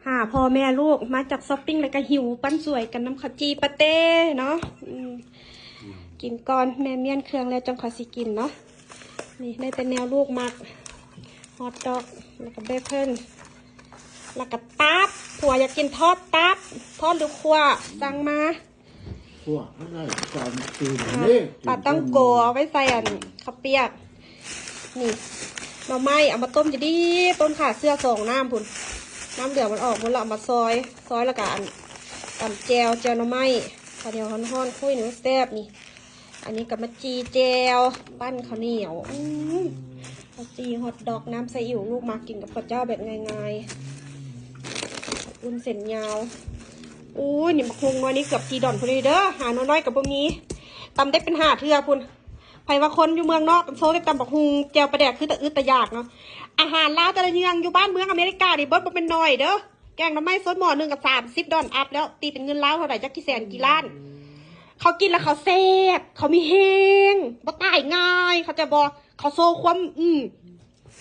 หาพ่อแม่ลูกมาจากช้อปปิ้งแล้วก็หิวปั้นสวยกันน้ำข้าวจีปาเต้เนาะกินก่อนแม่เมียนเครื่องแล้วจังขอสิกินเนาะนี่ได้แต่แนวลูกมักฮอทดอกแล้วก็เบคอนแล้วก็ตับผัวอยากกินทอดตับทอดหรือคั่วสั่งมาคั่วอะไรจานตื่นนี่ปลาต้องโกเอาไว้ใส่อันข้าวเปียกนี่เราไม่เอามาต้มจะดีต้มขาเสื้อส่งน้ำพุ่นน้ำเหลืองมันออกพุ่นเราเอามาซอยแล้วก็อันตำแจวหน่อไม้ข้าวเหนียวฮ้อนๆคุยหนูแซ่บนี่อันนี้กับมะจีแจวปั้นข้าวเหนียวข้าวจีฮอทดอกน้ำใส่อิ่วลูกมากินกับข้าวเจ้าแบบง่ายๆอุ่นเส้นยาวอู้ยนี่บักฮุงน้อยนี่เกือบจีดอนพุ่นเลยเด้อหาน้อยๆกับพวกนี้ตำได้เป็น5 เทื่อพุ่นไผว่าคนอยู่เมืองนอกโซ่ได้ตำบักฮุงแจวปลาแดกคือแต่อึดแต่อยากเนาะอาหารลาวแต่ละเมืองอยู่บ้านเมืองอเมริกาดิเบิดบ่เป็นน้อยเด้อแกงหน่อไม้ซดหม้อ1กับ$30อัพแล้วตีเป็นเงินลาวเท่าไหร่จักกี่แสนกี่ล้านเขากินแล้วเขาแซ่บเขามีเฮงบ่ตายง่ายเขาจะบอกเขาโซ่ความ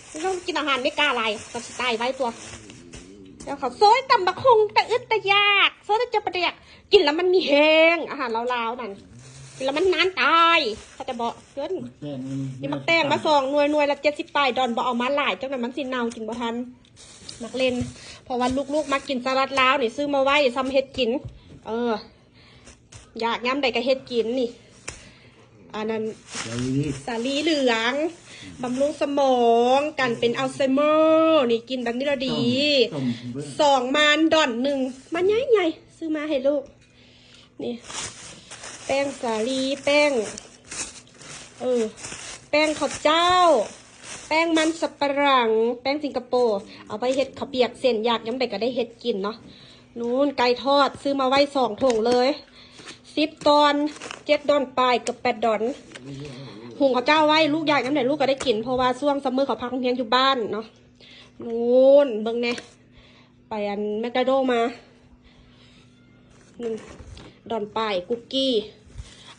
ไม่ต้องกินอาหารไม่กล้าอะไรก็สิตายไว้ตัวแล้วเขาโซ่ตำบักฮุงแต่อึดแต่อยากโซ่ได้เจอปลาแดกกินแล้วมันมีเฮงอาหารลาวๆนั่นกินแล้วมันนานตายเขาจะบอกเพื่อนนี่มันแต้งมา2 หน่วยละ70 ปลายดอนบอกเอามาหลายจังนั้นมันสิเน่ากินบ่ทันมักเล่นเพราะว่าลูกๆมากินสลัดลาวนี่ซื้อมาไว้ซ้ำเฮ็ดกินอยากย้ำใดก็เฮ็ดกินนี่อันนั้นสาลีเหลืองบำรุงสมองกันเป็นอัลไซเมอร์นี่กินแบบนี้ละดี2 มันดอน1มันใหญ่ๆซื้อมาให้ลูกนี่แป้งสาลีแป้งแป้งข้าวเจ้าแป้งมันสับปะหลังแป้งสิงคโปร์เอาไปเฮ็ดข้าวเปียกเส้นอยากย้ำใดก็ได้เฮ็ดกินเนาะนู้นไก่ทอดซื้อมาไว้2 ถุงเลย10 ตอน7 ดอนปลายกับ8 ดอนหุงข้าวเจ้าไว้ลูกอยากย้ำใดลูกก็ได้กินเพราะว่าช่วงซัมเมอร์เขาพักโรงเรียนอยู่บ้านเนาะนู้นเบิ่งแน่ไปอันแมคโดนัลด์มา1 ดอนปลายคุกกี้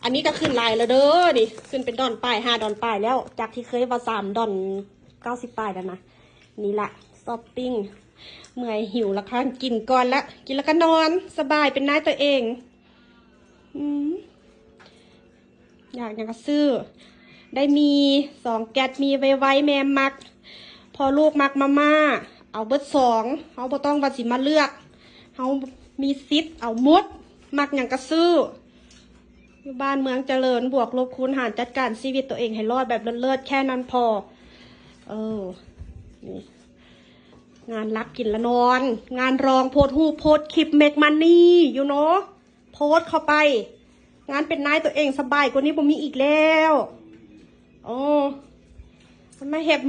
อันนี้ก็ขึ้นลายแล้วเด้อนี่ขึ้นเป็นดอนปลาย5 ดอนปลายแล้วจากที่เคยว่า3 ดอน90 ปลายแล้วนะนี่แหละช้อปปิ้งเมื่อยหิวแล้วค่ะกินก่อนละกินแล้วก็นอนสบายเป็นนายตัวเองอยากก็ซื้อได้มี2 แก๊สมีไว้แม่มักพอลูกมักมาม่าเอาเบิด2เขาบ่ต้องว่าสิมาเลือกเขามีซิทเอาหมดมักอย่างก็ซื้อบ้านเมืองเจริญบวกลบคูณหารจัดการชีวิตตัวเองให้รอดแบบเลิศๆแค่นั้นพอนี่งานรับกินละนอนงานรองโพสต์รูปโพสต์คลิปเมกมันนี่อยู่เนาะโพสต์เข้าไปงานเป็นนายตัวเองสบายกว่านี้บ่มีอีกแล้วมาเฮ็ด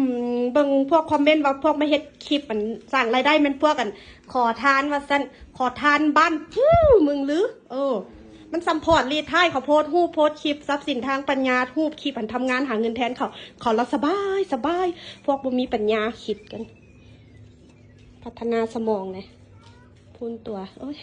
เบิ่งพวกคอมเมนต์ว่าพวกมาเฮ็ดคลิปมันสั่งรายได้มันพวกกันขอทานว่าซั่นขอทานบ้านมึงหรือมันซัมพอร์ตรีท้ายเขาโพสต์รูปโพสต์คลิปทรัพย์สินทางปัญญารูปคลิปมันทำงานหาเงินแทนเขาเราสบายพวกบ่มีปัญญาคิดกันพัฒนาสมองเลยพูนตัวโอ้ย